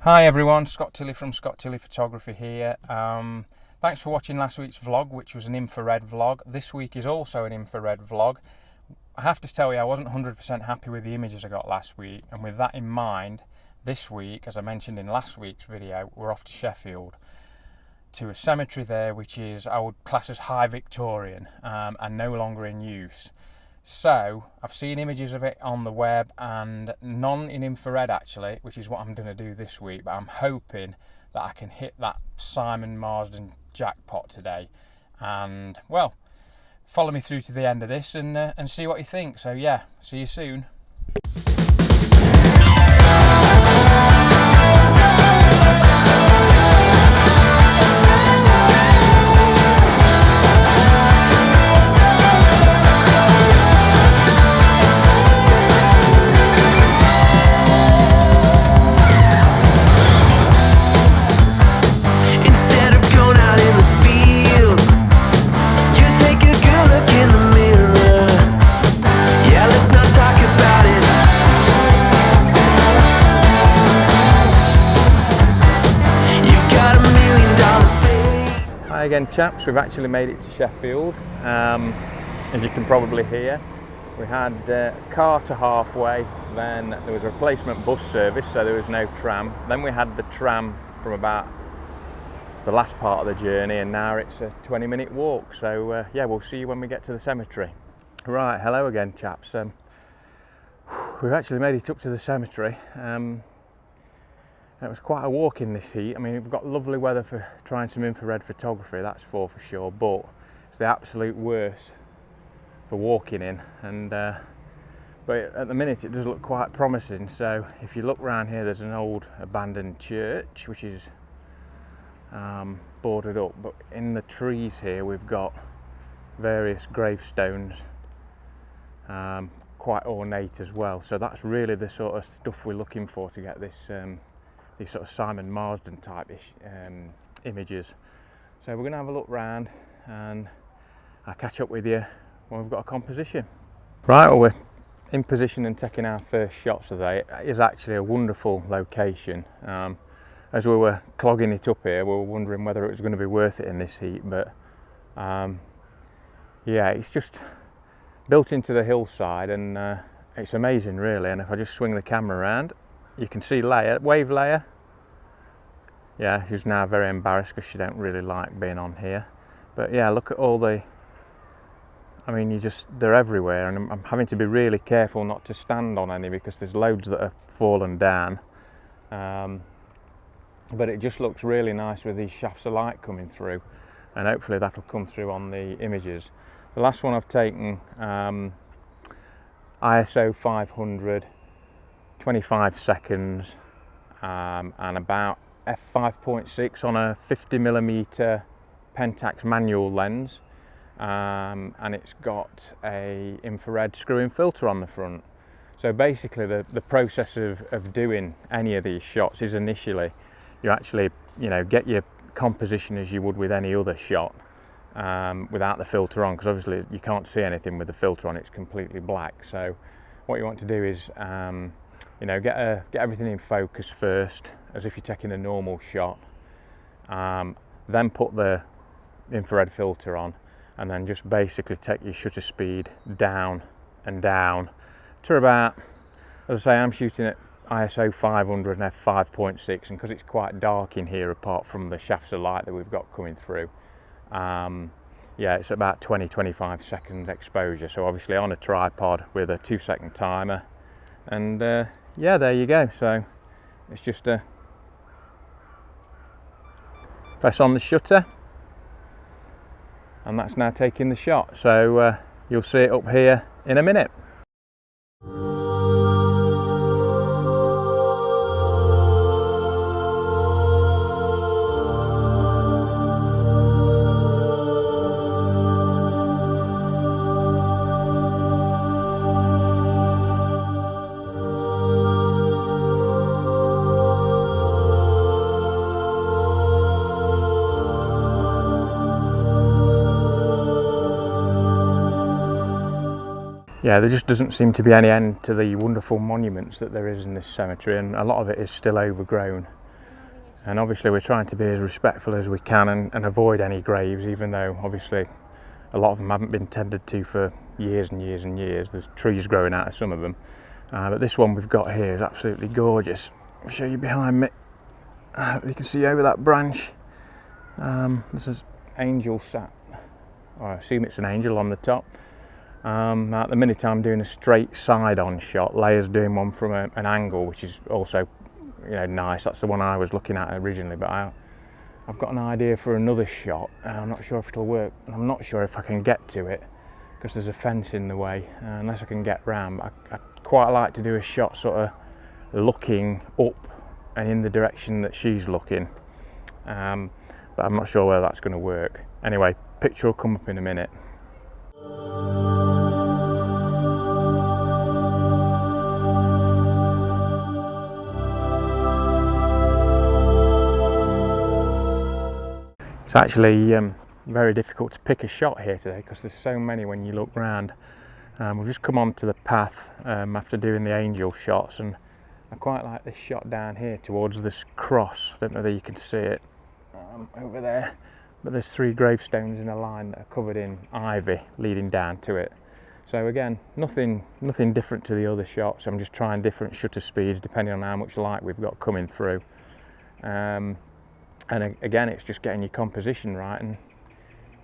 Hi everyone, Scott Tilley from Scott Tilley Photography here. Thanks for watching last week's vlog, which was an infrared vlog. This week is also an infrared vlog. I have to tell you, I wasn't 100% happy with the images I got last week, and with that in mind, this week, as I mentioned in last week's video, we're off to Sheffield to a cemetery there which is, I would class as high Victorian and no longer in use. So I've seen images of it on the web and none in infrared actually, which is what I'm going to do this week, but I'm hoping that I can hit that Simon Marsden jackpot today. And well, follow me through to the end of this and see what you think. So yeah, see you soon. Hi again chaps, we've actually made it to Sheffield. As you can probably hear, we had a car to halfway, then there was a replacement bus service, so there was no tram. Then we had the tram from about the last part of the journey, and now it's a 20-minute walk. So yeah, we'll see you when we get to the cemetery. Right, hello again chaps. We've actually made it up to the cemetery. It was quite a walk in this heat. I mean, we've got lovely weather for trying some infrared photography, that's for sure, but it's the absolute worst for walking in. And but at the minute it does look quite promising. So if you look around here, there's an old abandoned church which is boarded up, but in the trees here we've got various gravestones, quite ornate as well. So that's really the sort of stuff we're looking for to get this these sort of Simon Marsden type-ish images. So we're going to have a look round and I'll catch up with you when we've got a composition. Right, well, we're in position and taking our first shots today. It is actually a wonderful location. As we were clogging it up here, we were wondering whether it was going to be worth it in this heat, but yeah, it's just built into the hillside and it's amazing really. And if I just swing the camera around, you can see Leia, wave Leia. Yeah, she's now very embarrassed because she don't really like being on here. But yeah, look at all the, I mean, they're everywhere, and I'm having to be really careful not to stand on any because there's loads that have fallen down. But it just looks really nice with these shafts of light coming through, and hopefully that'll come through on the images. The last one I've taken, ISO 500, 25 seconds, and about f5.6 on a 50mm Pentax manual lens, and it's got a infrared screw-in filter on the front. So basically the process of doing any of these shots is initially you actually, you know, get your composition as you would with any other shot, without the filter on, because obviously you can't see anything with the filter on, it's completely black. So what you want to do is you know, get everything in focus first, as if you're taking a normal shot, then put the infrared filter on, and then just basically take your shutter speed down and down to about, as I say, I'm shooting at ISO 500 and f5.6, and because it's quite dark in here apart from the shafts of light that we've got coming through, yeah, it's about 20-25 second exposure. So obviously on a tripod with a 2-second timer, and yeah, there you go. So it's just a press on the shutter, and that's now taking the shot. So you'll see it up here in a minute. Yeah, there just doesn't seem to be any end to the wonderful monuments that there is in this cemetery, and a lot of it is still overgrown. And obviously we're trying to be as respectful as we can and avoid any graves, even though obviously a lot of them haven't been tended to for years and years and years. There's trees growing out of some of them, but this one we've got here is absolutely gorgeous. I'll show you behind me. You can see over that branch, this is angel sat, or I assume it's an angel on the top. At the minute I'm doing a straight side on shot. Leia's doing one from an angle, which is also, you know, nice. That's the one I was looking at originally, but I've got an idea for another shot. I'm not sure if it'll work, and I'm not sure if I can get to it because there's a fence in the way, unless I can get round. I'd quite like to do a shot sort of looking up and in the direction that she's looking, but I'm not sure whether that's going to work. Anyway, picture will come up in a minute. It's actually very difficult to pick a shot here today because there's so many when you look round. We've just come onto the path after doing the angel shots, and I quite like this shot down here towards this cross. I don't know whether you can see it over there, but there's 3 gravestones in a line that are covered in ivy leading down to it. So again, nothing different to the other shots. I'm just trying different shutter speeds depending on how much light we've got coming through. And again, it's just getting your composition right and,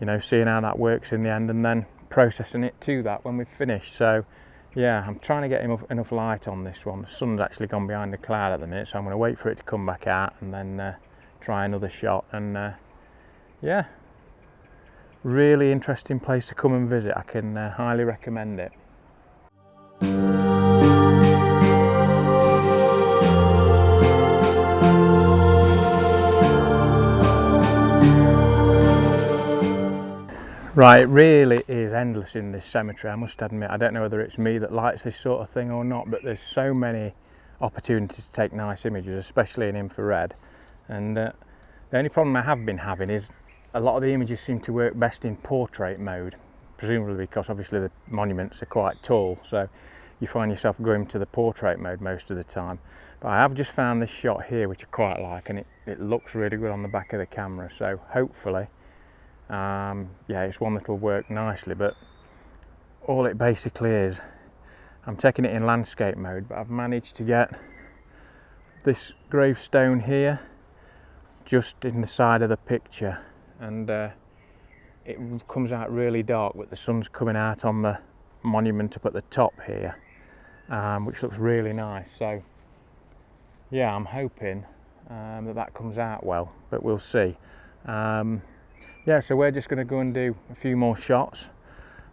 you know, seeing how that works in the end and then processing it to that when we've finished. So yeah, I'm trying to get enough light on this one. The sun's actually gone behind the cloud at the minute, so I'm going to wait for it to come back out and then try another shot. And yeah, really interesting place to come and visit. I can highly recommend it. Right, it really is endless in this cemetery, I must admit. I don't know whether it's me that likes this sort of thing or not, but there's so many opportunities to take nice images, especially in infrared. And the only problem I have been having is a lot of the images seem to work best in portrait mode, presumably because obviously the monuments are quite tall, so you find yourself going to the portrait mode most of the time. But I have just found this shot here which I quite like, and it looks really good on the back of the camera, so hopefully yeah, it's one that'll work nicely. But all it basically is, I'm taking it in landscape mode, but I've managed to get this gravestone here just in the side of the picture, and it comes out really dark, but the sun's coming out on the monument up at the top here, which looks really nice. So yeah, I'm hoping that comes out well, but we'll see. Yeah, so we're just going to go and do a few more shots,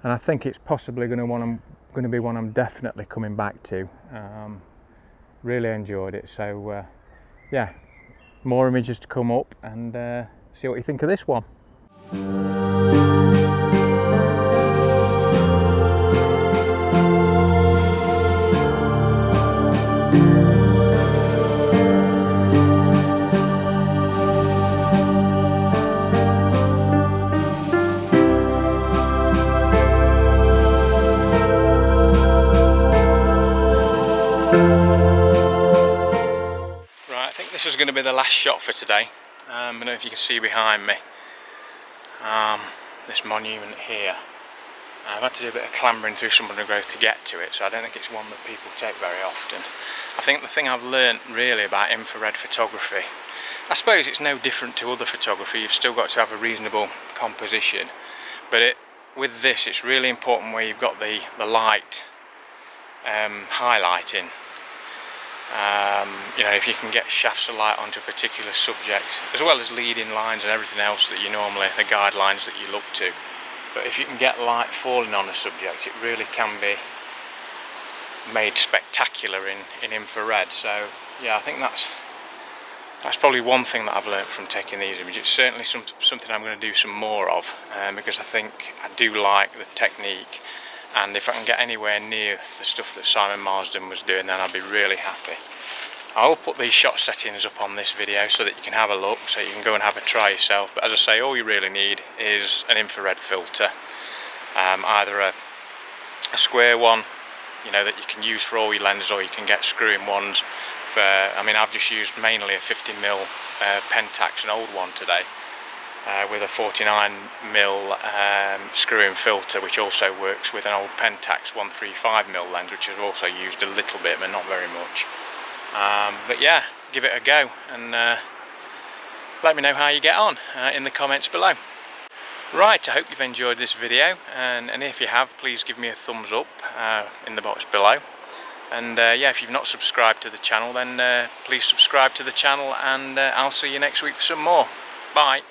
and I think it's possibly going to be one I'm definitely coming back to. Really enjoyed it, so yeah, more images to come up, and see what you think of this one. This is going to be the last shot for today. I don't know if you can see behind me this monument here. I've had to do a bit of clambering through some undergrowth to get to it, so I don't think it's one that people take very often. I think the thing I've learnt really about infrared photography, I suppose it's no different to other photography. You've still got to have a reasonable composition, but with this it's really important where you've got the light highlighting. You know, if you can get shafts of light onto a particular subject, as well as leading lines and everything else that you normally, the guidelines that you look to. But if you can get light falling on a subject, it really can be made spectacular in infrared. So yeah, I think that's probably one thing that I've learned from taking these images. It's certainly something I'm going to do some more of, because I think I do like the technique. And if I can get anywhere near the stuff that Simon Marsden was doing, then I'll be really happy. I will put these shot settings up on this video so that you can have a look, so you can go and have a try yourself. But as I say, all you really need is an infrared filter, either a square one, you know, that you can use for all your lenses, or you can get screw-in ones I mean, I've just used mainly a 50mm Pentax, an old one today, with a 49mm screw-in filter, which also works with an old Pentax 135mm lens, which I've also used a little bit, but not very much. But yeah, give it a go, and let me know how you get on in the comments below. Right, I hope you've enjoyed this video, and if you have, please give me a thumbs up in the box below. And yeah, if you've not subscribed to the channel, then please subscribe to the channel, and I'll see you next week for some more. Bye.